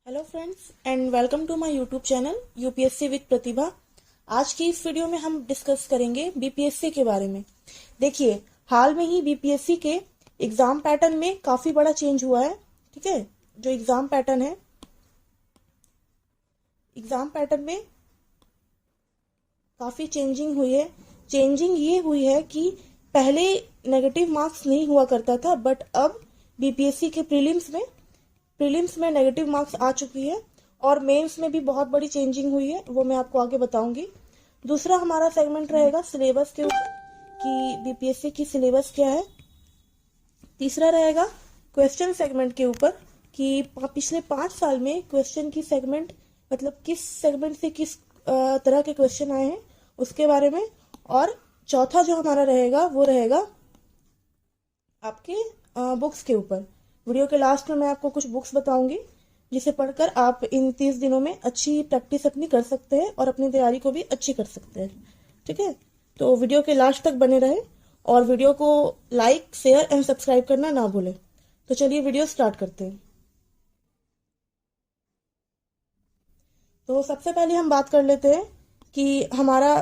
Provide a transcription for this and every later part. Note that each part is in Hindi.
Hello friends and welcome to my YouTube channel UPSC with Pratibha. आज की इस वीडियो में हम डिस्कस करेंगे बीपीएससी के बारे में। देखिए, हाल में ही बीपीएससी के एग्जाम पैटर्न में काफी बड़ा चेंज हुआ है। ठीक है, जो एग्जाम पैटर्न है, एग्जाम पैटर्न में काफी चेंजिंग हुई है। चेंजिंग ये हुई है कि पहले नेगेटिव मार्क्स नहीं हुआ करता था, बट अब बीपीएससी के प्रीलिम्स में नेगेटिव मार्क्स आ चुकी है और मेंस में भी बहुत बड़ी चेंजिंग हुई है, वो मैं आपको आगे बताऊंगी। दूसरा हमारा सेगमेंट रहेगा सिलेबस के ऊपर कि बीपीएससी की सिलेबस क्या है। तीसरा रहेगा क्वेश्चन सेगमेंट के ऊपर कि पिछले 5 साल में क्वेश्चन की सेगमेंट मतलब किस सेगमेंट से किस तरह के क्वेश्चन आए हैं उसके बारे में। और चौथा जो हमारा रहेगा वो रहेगा आपके बुक्स के ऊपर। वीडियो के लास्ट में मैं आपको कुछ बुक्स बताऊंगी जिसे पढ़कर आप इन 30 दिनों में अच्छी प्रैक्टिस अपनी कर सकते हैं और अपनी तैयारी को भी अच्छी कर सकते हैं। ठीक है, तो वीडियो के लास्ट तक बने रहे और वीडियो को लाइक, शेयर एंड सब्सक्राइब करना ना भूलें। तो चलिए वीडियो स्टार्ट करते हैं। तो सबसे पहले हम बात कर लेते हैं कि हमारा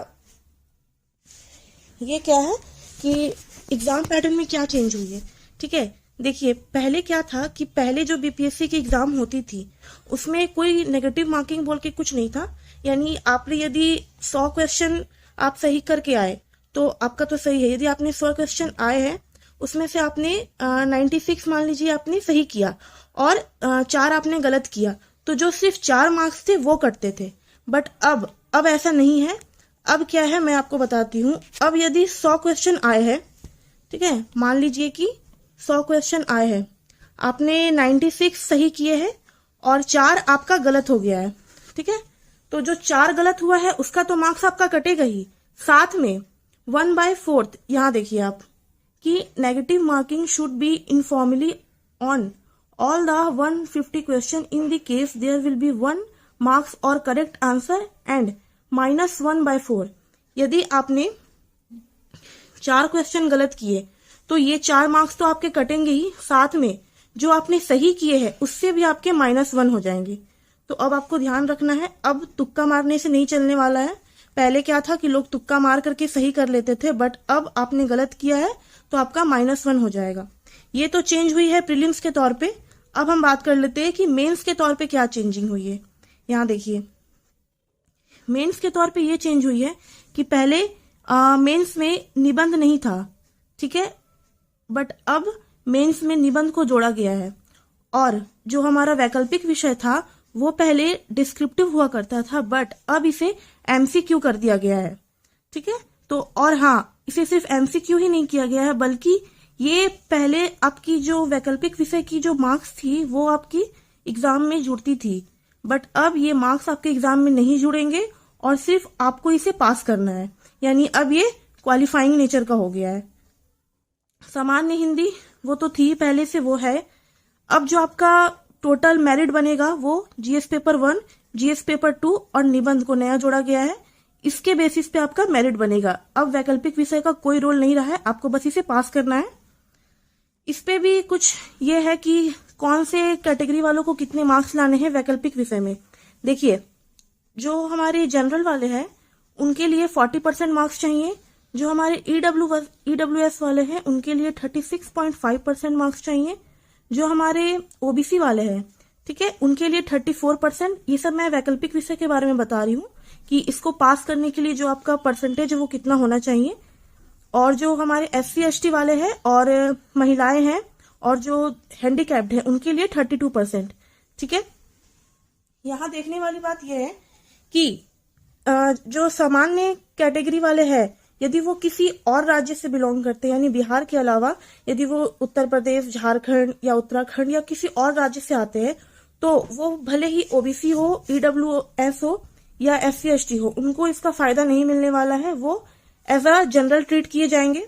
ये क्या है कि एग्जाम पैटर्न में क्या चेंज हुई है। ठीक है, देखिए, पहले क्या था कि पहले जो बीपीएससी की एग्जाम होती थी उसमें कोई नेगेटिव मार्किंग बोल के कुछ नहीं था। यानी आपने यदि 100 क्वेश्चन आप सही करके आए तो आपका तो सही है। यदि आपने 100 क्वेश्चन आए हैं उसमें से आपने 96 मान लीजिए आपने सही किया और 4 आपने गलत किया, तो जो सिर्फ 4 मार्क्स थे वो कटते थे। बट अब ऐसा नहीं है। अब क्या है मैं आपको बताती हूँ। अब यदि 100 क्वेश्चन आए हैं, ठीक है, मान लीजिए कि 100 क्वेश्चन आए हैं, आपने 96 सही किए हैं और 4 आपका गलत हो गया है। ठीक है, तो जो 4 गलत हुआ है उसका तो मार्क्स आपका कटेगा ही, साथ में 1/4 यहाँ देखिए आप कि negative marking should be informally on all the 150 question in the case there will be 1 marks और करेक्ट आंसर एंड -1/4। यदि आपने 4 क्वेश्चन गलत किए तो ये 4 मार्क्स तो आपके कटेंगे ही, साथ में जो आपने सही किए हैं उससे भी आपके -1 हो जाएंगे। तो अब आपको ध्यान रखना है, अब तुक्का मारने से नहीं चलने वाला है। पहले क्या था कि लोग तुक्का मार करके सही कर लेते थे, बट अब आपने गलत किया है तो आपका -1 हो जाएगा। ये तो चेंज हुई है प्रीलिम्स के तौर पे। अब हम बात कर लेते हैं कि मेंस के तौर पे क्या चेंजिंग हुई है। यहाँ देखिए, मेंस के तौर पे ये चेंज हुई है कि पहले मेंस में निबंध नहीं था। ठीक है, बट अब मेंस में निबंध को जोड़ा गया है और जो हमारा वैकल्पिक विषय था वो पहले डिस्क्रिप्टिव हुआ करता था, बट अब इसे एमसीक्यू कर दिया गया है। ठीक है, तो और हाँ, इसे सिर्फ एमसीक्यू ही नहीं किया गया है बल्कि ये पहले आपकी जो वैकल्पिक विषय की जो मार्क्स थी वो आपकी एग्जाम में जुड़ती थी, बट अब ये मार्क्स आपके एग्जाम में नहीं जुड़ेंगे और सिर्फ आपको इसे पास करना है। यानी अब ये क्वालिफाइंग नेचर का हो गया है। सामान्य हिंदी वो तो थी पहले से, वो है। अब जो आपका टोटल मेरिट बनेगा वो जीएस पेपर 1, जीएस पेपर 2 और निबंध को नया जोड़ा गया है। इसके बेसिस पे आपका मेरिट बनेगा। अब वैकल्पिक विषय का कोई रोल नहीं रहा है, आपको बस इसे पास करना है। इस पे भी कुछ ये है कि कौन से कैटेगरी वालों को कितने मार्क्स लाने हैं वैकल्पिक विषय में। देखिए, जो हमारे जनरल वाले हैं उनके लिए 40% मार्क्स चाहिए। जो हमारे ईडब्ल्यूएस वाले हैं उनके लिए 36.5% मार्क्स चाहिए। जो हमारे ओबीसी वाले हैं, ठीक है, उनके लिए 34%। ये सब मैं वैकल्पिक विषय के बारे में बता रही हूँ कि इसको पास करने के लिए जो आपका परसेंटेज है वो कितना होना चाहिए। और जो हमारे SC ST वाले हैं और महिलाएं हैं और जो हैंडीकैप्ड है उनके लिए 32%। ठीक है, यहाँ देखने वाली बात यह है कि जो सामान्य कैटेगरी वाले हैं यदि वो किसी और राज्य से बिलोंग करते हैं, यानी बिहार के अलावा यदि वो उत्तर प्रदेश, झारखंड या उत्तराखंड या किसी और राज्य से आते हैं, तो वो भले ही ओबीसी हो, ईडब्ल्यूएस हो या SC ST हो, उनको इसका फायदा नहीं मिलने वाला है। वो एज अ जनरल ट्रीट किए जाएंगे।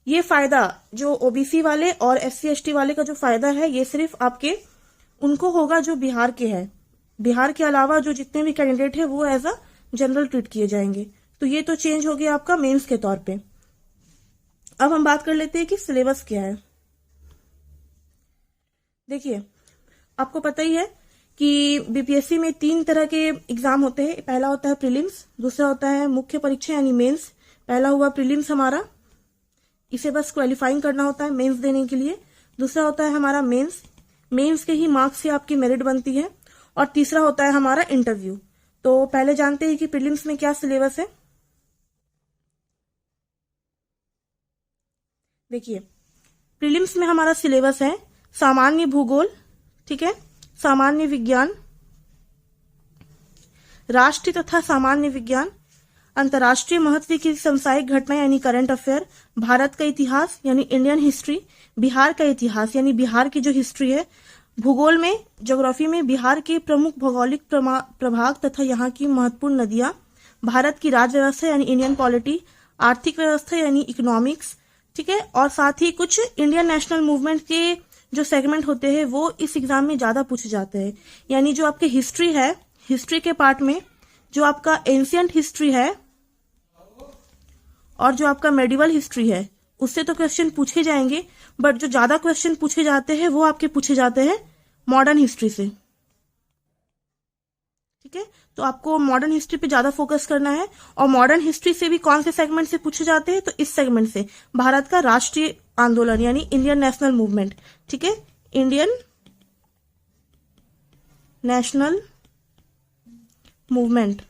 ये फायदा जो ओबीसी वाले और SC ST वाले का जो फायदा है ये सिर्फ आपके उनको होगा जो बिहार के हैं। बिहार के अलावा जो जितने भी कैंडिडेट है वो एज अ जनरल ट्रीट किए जाएंगे। तो ये तो चेंज हो गया आपका मेंस के तौर पे। अब हम बात कर लेते हैं कि सिलेबस क्या है। देखिए, आपको पता ही है कि बीपीएससी में 3 तरह के एग्जाम होते हैं। पहला होता है प्रीलिम्स, दूसरा होता है मुख्य परीक्षा यानी मेंस। पहला हुआ प्रीलिम्स हमारा, इसे बस क्वालिफाइंग करना होता है मेंस देने के लिए। दूसरा होता है हमारा मेंस, मेंस के ही मार्क्स से आपकी मेरिट बनती है। और तीसरा होता है हमारा इंटरव्यू। तो पहले जानते हैं कि प्रीलिम्स में क्या सिलेबस है। देखिए, प्रीलिम्स में हमारा सिलेबस है सामान्य भूगोल, ठीक है, सामान्य विज्ञान, राष्ट्रीय तथा सामान्य विज्ञान, अंतर्राष्ट्रीय महत्व की सांसारिक घटना यानी करंट अफेयर, भारत का इतिहास यानी इंडियन हिस्ट्री, बिहार का इतिहास यानी बिहार की जो हिस्ट्री है, भूगोल में ज्योग्राफी में बिहार के प्रमुख भौगोलिक प्रभाग तथा यहाँ की महत्वपूर्ण नदियां, भारत की राज्य व्यवस्था यानी इंडियन पॉलिटी, आर्थिक व्यवस्था यानी इकोनॉमिक्स, ठीक है। और साथ ही कुछ इंडियन नेशनल मूवमेंट के जो सेगमेंट होते हैं वो इस एग्जाम में ज्यादा पूछे जाते हैं। यानी जो आपके हिस्ट्री है, हिस्ट्री के पार्ट में जो आपका एंशियंट हिस्ट्री है और जो आपका मेडिवल हिस्ट्री है उससे तो क्वेश्चन पूछे जाएंगे, बट जो ज्यादा क्वेश्चन पूछे जाते हैं वो आपके पूछे जाते हैं मॉडर्न हिस्ट्री से, ठीक है। तो आपको मॉडर्न हिस्ट्री पे ज्यादा फोकस करना है। और मॉडर्न हिस्ट्री से भी कौन से सेगमेंट से पूछे जाते हैं, तो इस सेगमेंट से भारत का राष्ट्रीय आंदोलन यानी इंडियन नेशनल मूवमेंट, ठीक है, इंडियन नेशनल मूवमेंट।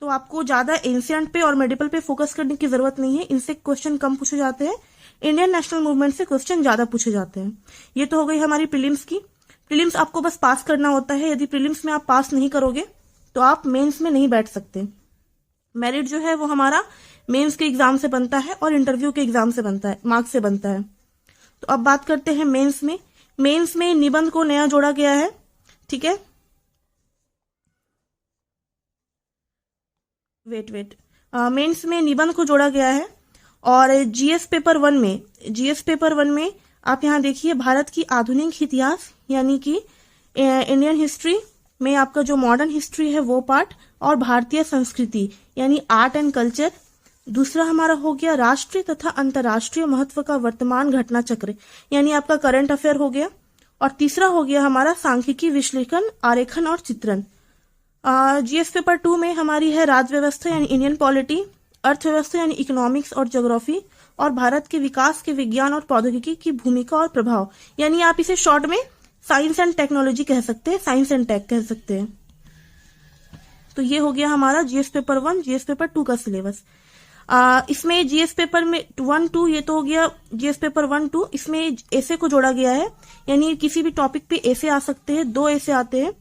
तो आपको ज्यादा एंशियंट पे और मेडिवल पे फोकस करने की जरूरत नहीं है, इनसे क्वेश्चन कम पूछे जाते हैं। इंडियन नेशनल मूवमेंट से क्वेश्चन ज्यादा पूछे जाते हैं। ये तो हो गई हमारी प्रीलिम्स की। प्रीलिम्स आपको बस पास करना होता है। यदि प्रीलिम्स में आप पास नहीं करोगे तो आप मेंस में नहीं बैठ सकते। मेरिट जो है वो हमारा मेंस के एग्जाम से बनता है और इंटरव्यू के एग्जाम से बनता है, मार्क्स से बनता है। तो अब बात करते हैं मेंस में। मेंस में निबंध को नया जोड़ा गया है, ठीक है। मेंस में निबंध को जोड़ा गया है। और जीएस पेपर 1 में आप यहाँ देखिए भारत की आधुनिक इतिहास यानी कि इंडियन हिस्ट्री में आपका जो मॉडर्न हिस्ट्री है वो पार्ट, और भारतीय संस्कृति यानी आर्ट एंड कल्चर। दूसरा हमारा हो गया राष्ट्रीय तथा अंतर्राष्ट्रीय महत्व का वर्तमान घटना चक्र यानी आपका करंट अफेयर हो गया। और तीसरा हो गया हमारा सांख्यिकी विश्लेषण, आरेखन और चित्रण। जीएस पेपर 2 में हमारी है राज्य व्यवस्था यानी इंडियन पॉलिटी, अर्थव्यवस्था यानी इकोनॉमिक्स और ज्योग्राफी, और भारत के विकास के विज्ञान और प्रौद्योगिकी की भूमिका और प्रभाव, यानी आप इसे शॉर्ट में साइंस एंड टेक्नोलॉजी कह सकते हैं, साइंस एंड टेक कह सकते हैं। तो ये हो गया हमारा जीएस पेपर 1, जीएस पेपर 2 का सिलेबस। इसमें जीएस पेपर में 1-2 ये तो हो गया जीएस पेपर 1-2। इसमें ऐसे को जोड़ा गया है, यानी किसी भी टॉपिक पे ऐसे आ सकते हैं, 2 ऐसे आते हैं।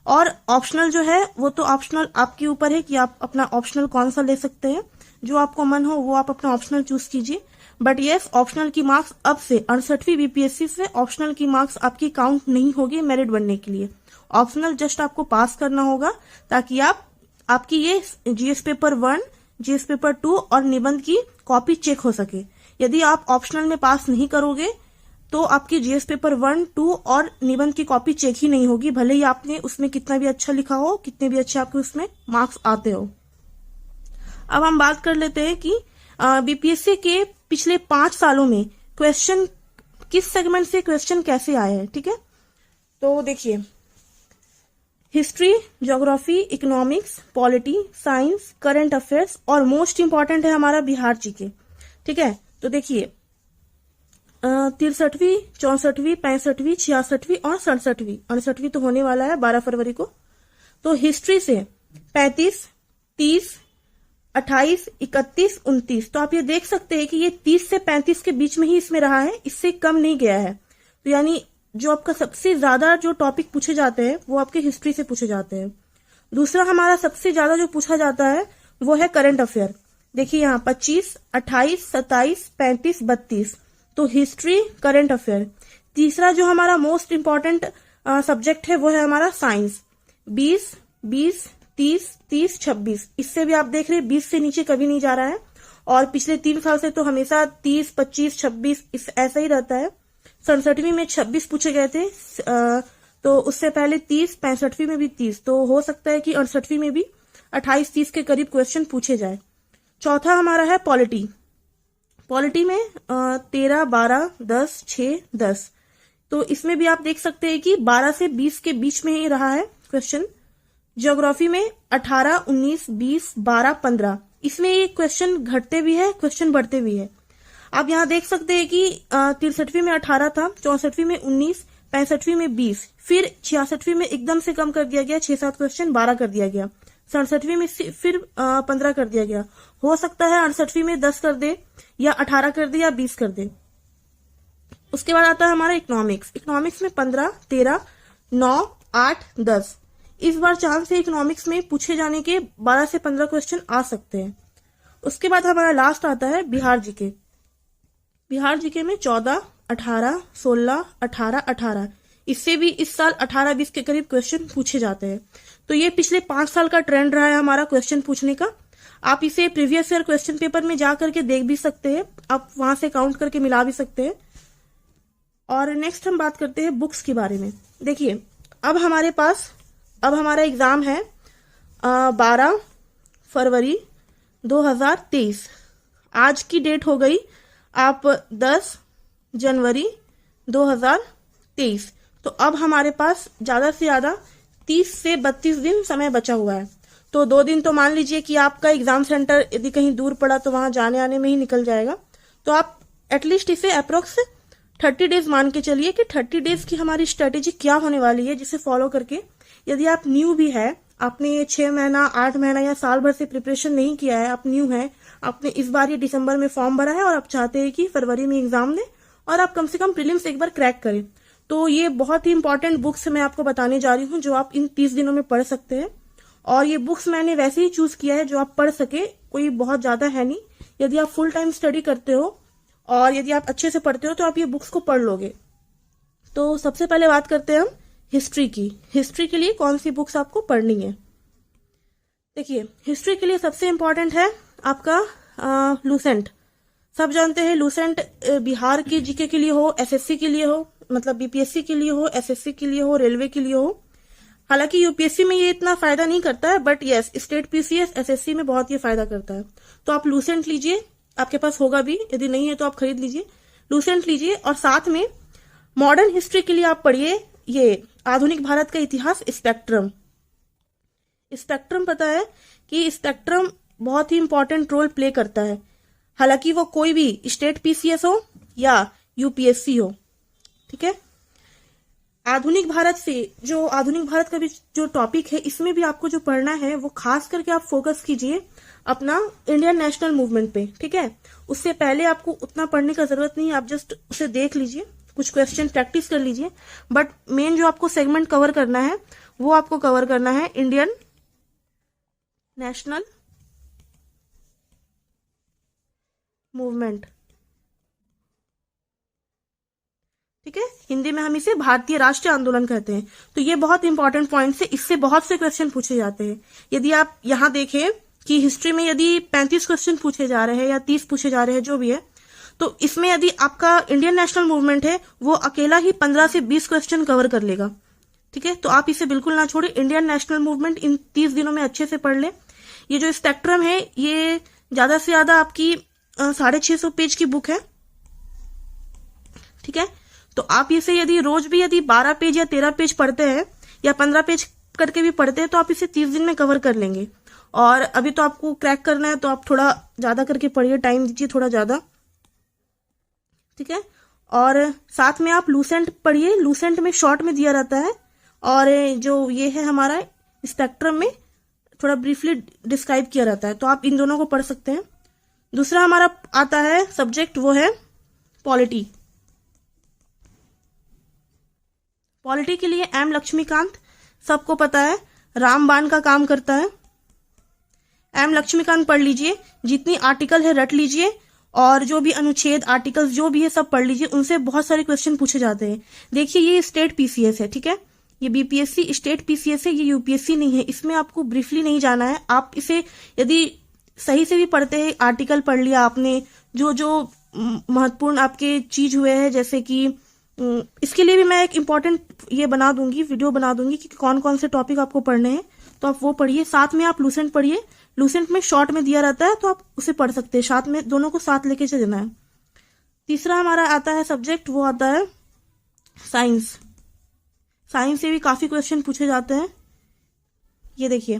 और ऑप्शनल जो है वो तो ऑप्शनल आपके ऊपर है कि आप अपना ऑप्शनल कौन सा ले सकते हैं, जो आपको मन हो वो आप अपना ऑप्शनल चूज कीजिए। बट यस, ऑप्शनल की मार्क्स अब से 68वीं बीपीएससी से ऑप्शनल की मार्क्स आपकी काउंट नहीं होगी मेरिट बनने के लिए। ऑप्शनल जस्ट आपको पास करना होगा ताकि आपकी ये जीएस पेपर 1, जीएस पेपर 2 और निबंध की कॉपी चेक हो सके। यदि आप ऑप्शनल में पास नहीं करोगे तो आपकी जीएस पेपर 1, 2 और निबंध की कॉपी चेक ही नहीं होगी, भले ही आपने उसमें कितना भी अच्छा लिखा हो, कितने भी अच्छे आपके उसमें मार्क्स आते हो। अब हम बात कर लेते हैं कि बीपीएससी के पिछले 5 सालों में क्वेश्चन किस सेगमेंट से क्वेश्चन कैसे आए हैं, ठीक है। तो देखिए, history, geography, economics, polity, science, current affairs और मोस्ट इंपॉर्टेंट है हमारा बिहार जीके, ठीक है। तो देखिए 63वीं, 64वीं, 65वीं, 66वीं और 67वीं, 68वीं तो होने वाला है 12 फरवरी को। तो हिस्ट्री से 35, 30, 28, 31, 29, तो आप ये देख सकते हैं कि ये 30 से 35 के बीच में ही इसमें रहा है, इससे कम नहीं गया है। तो यानी जो आपका सबसे ज्यादा जो टॉपिक पूछे जाते हैं वो आपके हिस्ट्री से पूछे जाते हैं। दूसरा हमारा सबसे ज्यादा जो पूछा जाता है वो है करंट अफेयर। देखिए यहाँ 25, 28, 27, 35, 32, तो हिस्ट्री, करंट अफेयर। तीसरा जो हमारा मोस्ट इंपॉर्टेंट सब्जेक्ट है वो है हमारा साइंस, 20, 20, 30, 30, 26, इससे भी आप देख रहे हैं 20 से नीचे कभी नहीं जा रहा है। और पिछले 3 साल से तो हमेशा 30, 25, 26 ऐसा ही रहता है। 67वीं में 26 पूछे गए थे, तो उससे पहले 30, 65वीं में भी 30, तो हो सकता है कि 68वीं में भी 28, 30 के करीब क्वेश्चन पूछे जाए। चौथा हमारा है पॉलिटी। पॉलिटी में 13, 12, 10, 6, 10, तो इसमें भी आप देख सकते हैं कि 12 से 20 के बीच में ही रहा है क्वेश्चन। ज्योग्राफी में 18, 19, 20, 12, 15, इसमें ये क्वेश्चन घटते भी है, क्वेश्चन बढ़ते भी है। आप यहाँ देख सकते हैं कि 63वीं में 18 था, 64वीं में 19, 65वीं में 20, फिर 66वीं में एकदम से कम कर दिया गया, 6-7 क्वेश्चन 12 कर दिया गया, 67वीं में फिर 15 कर दिया गया। हो सकता है 68वीं में 10 कर दे, या 18 कर दे, या 20 कर दे। उसके बाद आता है हमारा इकोनॉमिक्स। इकोनॉमिक्स में 15, 13, 9, 8, 10। इस बार चांस है इकोनॉमिक्स में पूछे जाने के 12 से 15 क्वेश्चन आ सकते हैं। उसके बाद हमारा लास्ट आता है बिहार जीके। बिहार जीके में 14, 18, 16, 18, 18, इससे भी इस साल 18-20 के करीब क्वेश्चन पूछे जाते हैं। तो ये पिछले 5 साल का ट्रेंड रहा है हमारा क्वेश्चन पूछने का। आप इसे प्रीवियस ईयर क्वेश्चन पेपर में जा करके देख भी सकते हैं, आप वहां से काउंट करके मिला भी सकते हैं। और नेक्स्ट हम बात करते हैं बुक्स के बारे में। देखिए, अब हमारा एग्जाम है 12 फरवरी 2023। आज की डेट हो गई आप 10 जनवरी 2023। तो अब हमारे पास ज्यादा से ज्यादा 30 से 32 दिन समय बचा हुआ है। तो 2 दिन तो मान लीजिए कि आपका एग्जाम सेंटर यदि कहीं दूर पड़ा तो वहां जाने आने में ही निकल जाएगा। तो आप एटलीस्ट इसे अप्रोक्स 30 डेज मान के चलिए कि 30 डेज की हमारी स्ट्रेटेजी क्या होने वाली है, जिसे फॉलो करके यदि आप न्यू भी है, आपने 6 महीना 8 महीना या साल भर से प्रिपरेशन नहीं किया है, आप न्यू है, आपने इस बार ये दिसंबर में फॉर्म भरा है और आप चाहते हैं कि फरवरी में एग्जाम दें और आप कम से कम प्रीलिम्स एक बार क्रैक करें, तो ये बहुत ही इंपॉर्टेंट बुक्स मैं आपको बताने जा रही हूँ जो आप इन 30 दिनों में पढ़ सकते हैं। और ये बुक्स मैंने वैसे ही चूज किया है जो आप पढ़ सके, कोई बहुत ज्यादा है नहीं। यदि आप फुल टाइम स्टडी करते हो और यदि आप अच्छे से पढ़ते हो तो आप ये बुक्स को पढ़ लोगे। तो सबसे पहले बात करते हैं हम हिस्ट्री की। हिस्ट्री के लिए कौन सी बुक्स आपको पढ़नी है? देखिए, हिस्ट्री के लिए सबसे इंपॉर्टेंट है आपका लूसेंट। सब जानते हैं लूसेंट बिहार की जीके के लिए हो, एसएससी के लिए हो, मतलब बीपीएससी के लिए हो, एसएससी के लिए हो, रेलवे के लिए हो। हालांकि यूपीएससी में ये इतना फायदा नहीं करता है, but yes state PCS SSC में बहुत ये फायदा करता है। तो आप लूसेंट लीजिए, आपके पास होगा भी, यदि नहीं है तो आप खरीद लीजिए। लूसेंट लीजिए और साथ में मॉडर्न हिस्ट्री के लिए आप पढ़िए ये आधुनिक भारत का इतिहास स्पेक्ट्रम। स्पेक्ट्रम पता है कि स्पेक्ट्रम बहुत ही इंपॉर्टेंट रोल प्ले करता है, हालांकि वो कोई भी स्टेट पीसीएस हो या यूपीएससी हो। ठीक है, आधुनिक भारत का भी जो टॉपिक है, इसमें भी आपको जो पढ़ना है वो खास करके आप फोकस कीजिए अपना इंडियन नेशनल मूवमेंट पे। ठीक है, उससे पहले आपको उतना पढ़ने का जरूरत नहीं है, आप जस्ट उसे देख लीजिए, कुछ क्वेश्चन प्रैक्टिस कर लीजिए। बट मेन जो आपको सेगमेंट कवर करना है वो आपको कवर करना है इंडियन नेशनल मूवमेंट। ठीक है, हिंदी में हम इसे भारतीय राष्ट्रीय आंदोलन कहते हैं। तो ये बहुत इंपॉर्टेंट पॉइंट है, इससे बहुत से क्वेश्चन पूछे जाते हैं। यदि आप यहाँ देखें कि हिस्ट्री में यदि 35 क्वेश्चन पूछे जा रहे हैं या 30 पूछे जा रहे हैं, जो भी है, तो इसमें यदि आपका इंडियन नेशनल मूवमेंट है वो अकेला ही 15 से 20 क्वेश्चन कवर कर लेगा। ठीक है, तो आप इसे बिल्कुल ना छोड़े, इंडियन नेशनल मूवमेंट इन 30 दिनों में अच्छे से पढ़ ले। ये जो स्पेक्ट्रम है ये ज्यादा से ज्यादा आपकी 650 पेज की बुक है। ठीक है, तो आप इसे यदि रोज भी यदि 12 पेज या 13 पेज पढ़ते हैं या 15 पेज करके भी पढ़ते हैं तो आप इसे 30 दिन में कवर कर लेंगे। और अभी तो आपको क्रैक करना है तो आप थोड़ा ज्यादा करके पढ़िए, टाइम दीजिए थोड़ा ज्यादा। ठीक है, और साथ में आप लूसेंट पढ़िए, लूसेंट में शॉर्ट में दिया रहता है और जो ये है हमारा स्पेक्ट्रम में थोड़ा ब्रीफली डिस्क्राइब किया रहता है, तो आप इन दोनों को पढ़ सकते हैं। दूसरा हमारा आता है सब्जेक्ट, वो है पॉलिटी। पॉलिटी के लिए एम लक्ष्मीकांत, सबको पता है, रामबाण का काम करता है। एम लक्ष्मीकांत पढ़ लीजिए, जितनी आर्टिकल है रट लीजिए और जो भी अनुच्छेद आर्टिकल्स जो भी है सब पढ़ लीजिए, उनसे बहुत सारे क्वेश्चन पूछे जाते हैं। देखिए, ये स्टेट पीसीएस है। ठीक है, ये बीपीएससी स्टेट पीसीएस है, ये यूपीएससी नहीं है। इसमें आपको ब्रीफली नहीं जाना है, आप इसे यदि सही से भी पढ़ते हैं, आर्टिकल पढ़ लिया आपने, जो जो महत्वपूर्ण आपके चीज हुए हैं, जैसे कि इसके लिए भी मैं एक इम्पोर्टेंट ये बना दूंगी, वीडियो बना दूंगी कि कौन कौन से टॉपिक आपको पढ़ने हैं, तो आप वो पढ़िए। साथ में आप लूसेंट पढ़िए, लूसेंट में शॉर्ट में दिया रहता है तो आप उसे पढ़ सकते हैं, साथ में दोनों को साथ लेके चलना है। तीसरा हमारा आता है सब्जेक्ट, वो आता है साइंस, साइंस से भी काफी क्वेश्चन पूछे जाते हैं। ये देखिए,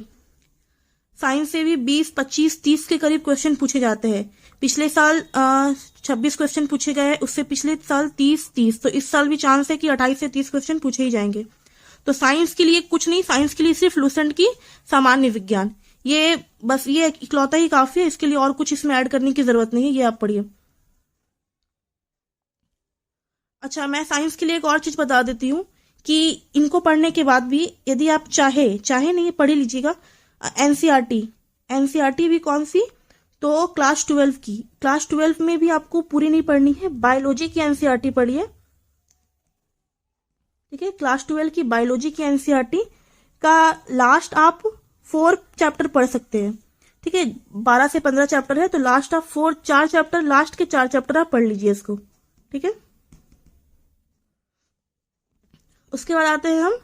साइंस से भी 20, 25, 30 के करीब क्वेश्चन पूछे जाते हैं। पिछले साल 26 क्वेश्चन पूछे गए, उससे पिछले साल 30, तो इस साल भी चांस है कि 28 से 30 क्वेश्चन पूछे ही जाएंगे। तो साइंस के लिए कुछ नहीं, साइंस के लिए सिर्फ लूसेंट की सामान्य विज्ञान, ये बस ये इकलौता ही काफी है, इसके लिए और कुछ इसमें ऐड करने की जरूरत नहीं है, ये आप पढ़िए। अच्छा, मैं साइंस के लिए एक और चीज बता देती हूँ कि इनको पढ़ने के बाद भी यदि आप चाहे नहीं, पढ़ ही लीजिएगा। एनसीईआरटी, एनसीईआरटी भी कौन सी, तो क्लास 12 की, क्लास 12 में भी आपको पूरी नहीं पढ़नी है, बायोलॉजी की एनसीईआरटी पढ़िए, ठीक है। क्लास 12 की बायोलॉजी की एनसीईआरटी का लास्ट आप 4 चैप्टर पढ़ सकते हैं, ठीक है। 12 से 15 चैप्टर है, तो लास्ट आप 4 चैप्टर, लास्ट के 4 चैप्टर आप पढ़ लीजिए इसको, ठीक है। उसके बाद आते हैं हम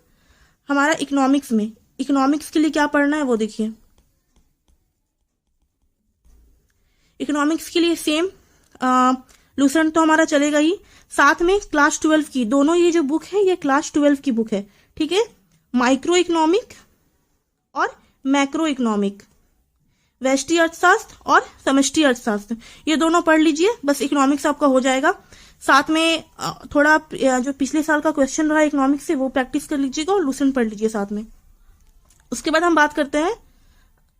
हमारा इकोनॉमिक्स में। इकोनॉमिक्स के लिए क्या पढ़ना है वो देखिए। इकोनॉमिक्स के लिए सेम लूसेंट तो हमारा चलेगा ही, साथ में क्लास 12 की, दोनों ये जो बुक है ये क्लास 12 की बुक है, ठीक है। माइक्रो इकोनॉमिक और मैक्रो इकोनॉमिक, व्यष्टि अर्थशास्त्र और समष्टि अर्थशास्त्र, ये दोनों पढ़ लीजिए, बस इकोनॉमिक्स आपका हो जाएगा। साथ में थोड़ा जो पिछले साल का क्वेश्चन रहा इकोनॉमिक्स से वो प्रैक्टिस कर लीजिएगा और लूसेंट पढ़ लीजिए साथ में। उसके बाद हम बात करते हैं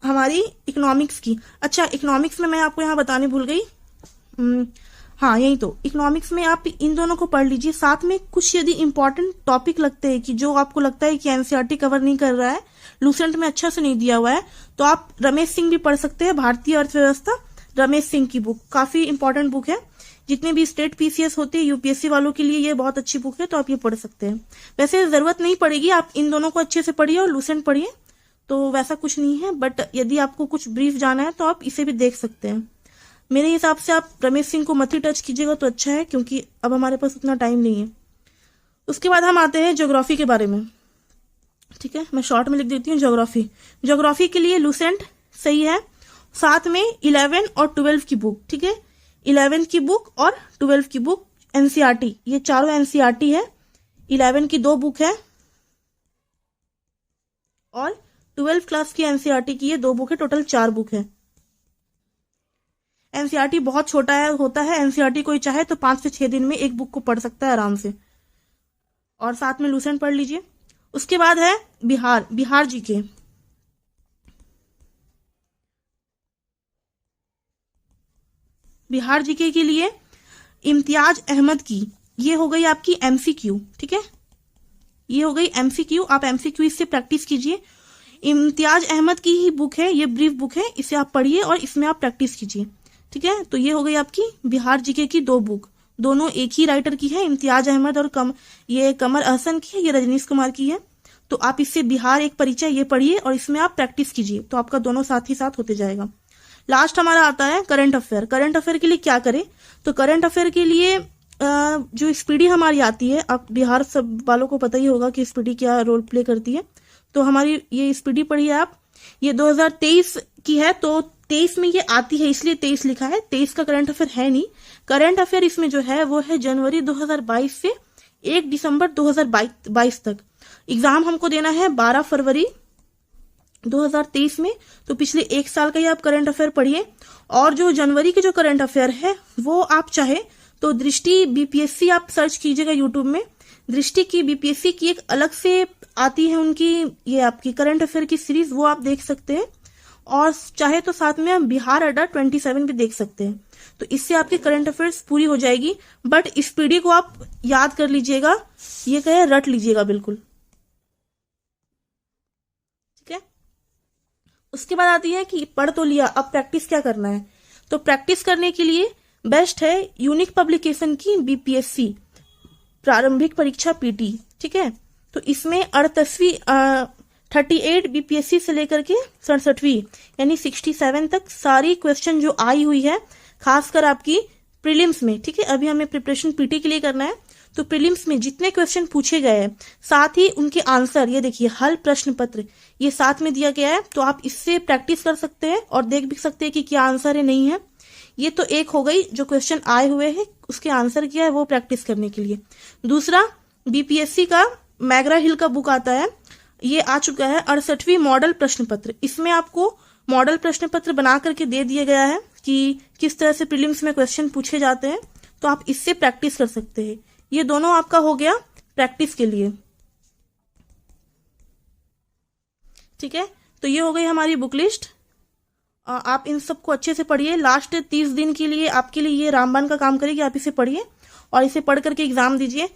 हमारी इकोनॉमिक्स की। अच्छा, इकोनॉमिक्स में मैं आपको यहाँ बताने भूल गई, हाँ यही तो, इकोनॉमिक्स में आप इन दोनों को पढ़ लीजिए, साथ में कुछ यदि इंपॉर्टेंट टॉपिक लगते हैं कि जो आपको लगता है कि एनसीईआरटी कवर नहीं कर रहा है, लूसेंट में अच्छा से नहीं दिया हुआ है, तो आप रमेश सिंह भी पढ़ सकते हैं, भारतीय अर्थव्यवस्था, रमेश सिंह की बुक काफी इंपॉर्टेंट बुक है। जितने भी स्टेट पीसीएस होते हैं यूपीएससी वालों के लिए ये बहुत अच्छी बुक है, तो आप ये पढ़ सकते हैं। वैसे जरूरत नहीं पड़ेगी, आप इन दोनों को अच्छे से पढ़िए और लूसेंट पढ़िए, तो वैसा कुछ नहीं है, बट यदि आपको कुछ ब्रीफ जाना है तो आप इसे भी देख सकते हैं। मेरे हिसाब से आप रमेश सिंह को मत ही टच कीजिएगा तो अच्छा है, क्योंकि अब हमारे पास उतना टाइम नहीं है। उसके बाद हम आते हैं ज्योग्राफी के बारे में, ठीक है, मैं शॉर्ट में लिख देती हूँ ज्योग्राफी। ज्योग्राफी के लिए लूसेंट सही है, साथ में 11 और 12 की बुक, ठीक है, 11 की बुक और 12 की बुक एनसीईआरटी, ये चारों एनसीईआरटी है। 11 की 2 बुक है और 12 क्लास की एनसीईआरटी की ये 2 बुक है, टोटल 4 बुक है। एनसीईआरटी बहुत छोटा होता है, एनसीईआरटी कोई चाहे तो 5 से 6 दिन में एक बुक को पढ़ सकता है आराम से, और साथ में लूसेंट पढ़ लीजिए। उसके बाद है बिहार जीके। बिहार जीके के लिए इम्तियाज अहमद की, ये हो गई आपकी एमसीक्यू, ठीक है, ये हो गई एमसीक्यू, आप एमसीक्यू इससे प्रैक्टिस कीजिए। इम्तियाज अहमद की ही बुक है, ये ब्रीफ बुक है, इसे आप पढ़िए और इसमें आप प्रैक्टिस कीजिए, ठीक है। तो ये हो गई आपकी बिहार जीके की 2 बुक, दोनों एक ही राइटर की है, इम्तियाज अहमद और ये कमर अहसन की है, ये रजनीश कुमार की है। तो आप इससे बिहार एक परिचय ये पढ़िए और इसमें आप प्रैक्टिस कीजिए, तो आपका दोनों साथ ही साथ होते जाएगा। लास्ट हमारा आता है करंट अफेयर। करंट अफेयर के लिए क्या करें, तो करंट अफेयर के लिए जो स्पीडी हमारी आती है, आप बिहार सब वालों को पता ही होगा कि स्पीडी क्या रोल प्ले करती है, तो हमारी ये स्पीडी पढ़िए आप, ये 2023 की है, तो 23 में ये आती है इसलिए 23 लिखा है, 23 का करंट अफेयर है नहीं। करंट अफेयर इसमें जो है वो है जनवरी 2022 से 1 दिसंबर 2022 तक। एग्जाम हमको देना है 12 फरवरी 2023 में, तो पिछले 1 साल का ही आप करंट अफेयर पढ़िए। और जो जनवरी के जो करंट अफेयर है वो आप चाहे तो दृष्टि बीपीएससी आप सर्च कीजिएगा यूट्यूब में, दृष्टि की बीपीएससी की एक अलग से आती है उनकी ये आपकी करंट अफेयर की सीरीज, वो आप देख सकते हैं। और चाहे तो साथ में आप बिहार अड्डा 27 भी देख सकते हैं, तो इससे आपकी करंट अफेयर्स पूरी हो जाएगी। बट इस पीडी को आप याद कर लीजिएगा, ये कहे रट लीजिएगा बिल्कुल, ठीक है। उसके बाद आती है कि पढ़ तो लिया, अब प्रैक्टिस क्या करना है, तो प्रैक्टिस करने के लिए बेस्ट है यूनिक पब्लिकेशन की बीपीएससी प्रारंभिक परीक्षा पीटी, ठीक है। तो इसमें 38 बीपीएससी से लेकर के 67वीं यानी 67 तक सारी क्वेश्चन जो आई हुई है, खासकर आपकी प्रीलिम्स में, ठीक है, अभी हमें प्रिपरेशन पीटी के लिए करना है, तो प्रीलिम्स में जितने क्वेश्चन पूछे गए हैं साथ ही उनके आंसर, ये देखिए हल प्रश्न पत्र ये साथ में दिया गया है, तो आप इससे प्रैक्टिस कर सकते हैं और देख भी सकते हैं कि क्या आंसर है नहीं है। ये तो एक हो गई जो क्वेश्चन आए हुए हैं उसके आंसर क्या है वो प्रैक्टिस करने के लिए। दूसरा बीपीएससी का मैगरा हिल का बुक आता है, ये आ चुका है 68वीं मॉडल प्रश्न पत्र। इसमें आपको मॉडल प्रश्न पत्र बना करके दे दिया गया है कि किस तरह से प्रीलिम्स में क्वेश्चन पूछे जाते हैं, तो आप इससे प्रैक्टिस कर सकते हैं। ये दोनों आपका हो गया प्रैक्टिस के लिए, ठीक है। तो ये हो गई हमारी बुक लिस्ट। आप इन सबको अच्छे से पढ़िए। लास्ट 30 दिन के लिए आपके लिए ये रामबाण का काम करेगी। आप इसे पढ़िए और इसे पढ़ करके एग्जाम दीजिए,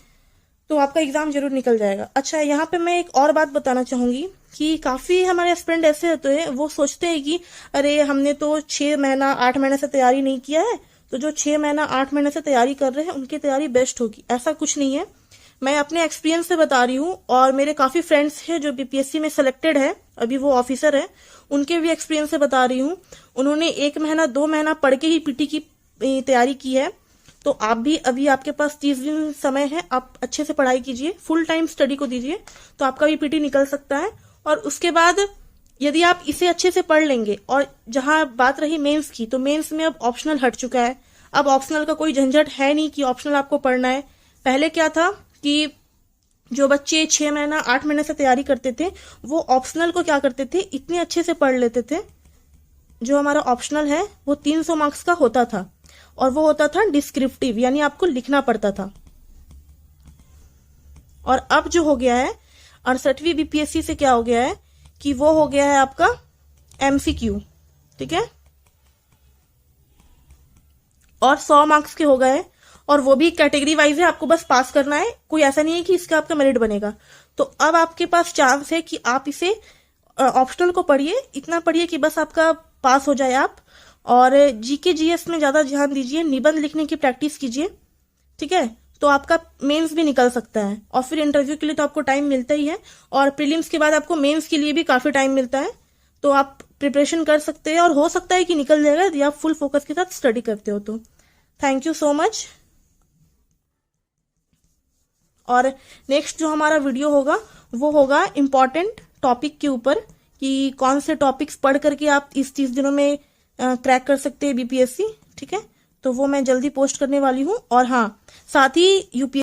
तो आपका एग्जाम जरूर निकल जाएगा। अच्छा, यहाँ पे मैं एक और बात बताना चाहूंगी कि काफी हमारे स्टूडेंट ऐसे होते हैं, वो सोचते हैं कि अरे हमने तो 6 महीना 8 महीने से तैयारी नहीं किया है, तो जो 6 महीना 8 महीने से तैयारी कर रहे हैं उनकी तैयारी बेस्ट होगी। ऐसा कुछ नहीं है, मैं अपने एक्सपीरियंस से बता रही हूँ, और मेरे काफी फ्रेंड्स हैं जो बीपीएससी में सिलेक्टेड है, अभी वो ऑफिसर है, उनके भी एक्सपीरियंस से बता रही हूँ। उन्होंने 1 महीना 2 महीना पढ़ के ही पीटी की तैयारी की है। तो आप भी, अभी आपके पास 30 दिन समय है, आप अच्छे से पढ़ाई कीजिए, फुल टाइम स्टडी को दीजिए, तो आपका भी पीटी निकल सकता है। और उसके बाद यदि आप इसे अच्छे से पढ़ लेंगे, और जहां बात रही मेंस की, तो मेंस में अब ऑप्शनल हट चुका है। अब ऑप्शनल का कोई झंझट है नहीं कि ऑप्शनल आपको पढ़ना है। पहले क्या था कि जो बच्चे 6 महीना 8 महीने से तैयारी करते थे, वो ऑप्शनल को क्या करते थे, इतने अच्छे से पढ़ लेते थे। जो हमारा ऑप्शनल है वो 300 मार्क्स का होता था, और वो होता था डिस्क्रिप्टिव, यानी आपको लिखना पड़ता था। और अब जो हो गया है 68वीं बीपीएससी से क्या हो गया है कि वो हो गया है आपका एमसीक्यू, ठीक है, और 100 मार्क्स के हो गए, और वो भी कैटेगरी वाइज है, आपको बस पास करना है, कोई ऐसा नहीं है कि इसका आपका मेरिट बनेगा। तो अब आपके पास चांस है कि आप इसे ऑप्शनल को पढ़िए, इतना पढ़िए कि बस आपका पास हो जाए आप। और जीके जीएस में ज्यादा ध्यान दीजिए, निबंध लिखने की प्रैक्टिस कीजिए, ठीक है, तो आपका मेंस भी निकल सकता है। और फिर इंटरव्यू के लिए तो आपको टाइम मिलता ही है, और प्रीलिम्स के बाद आपको मेंस के लिए भी काफी टाइम मिलता है, तो आप प्रिपरेशन कर सकते हैं, और हो सकता है कि निकल जाएगा यदि आप फुल फोकस के साथ स्टडी करते हो तो। Thank you so much. और नेक्स्ट जो हमारा वीडियो होगा वो होगा इम्पॉर्टेंट टॉपिक के ऊपर, कि कौन से टॉपिक्स पढ़ करके आप इस 30 दिनों में क्रैक कर सकते हैं बीपीएससी, ठीक है। तो वो मैं जल्दी पोस्ट करने वाली हूँ। और हाँ, साथ ही यूपीएससी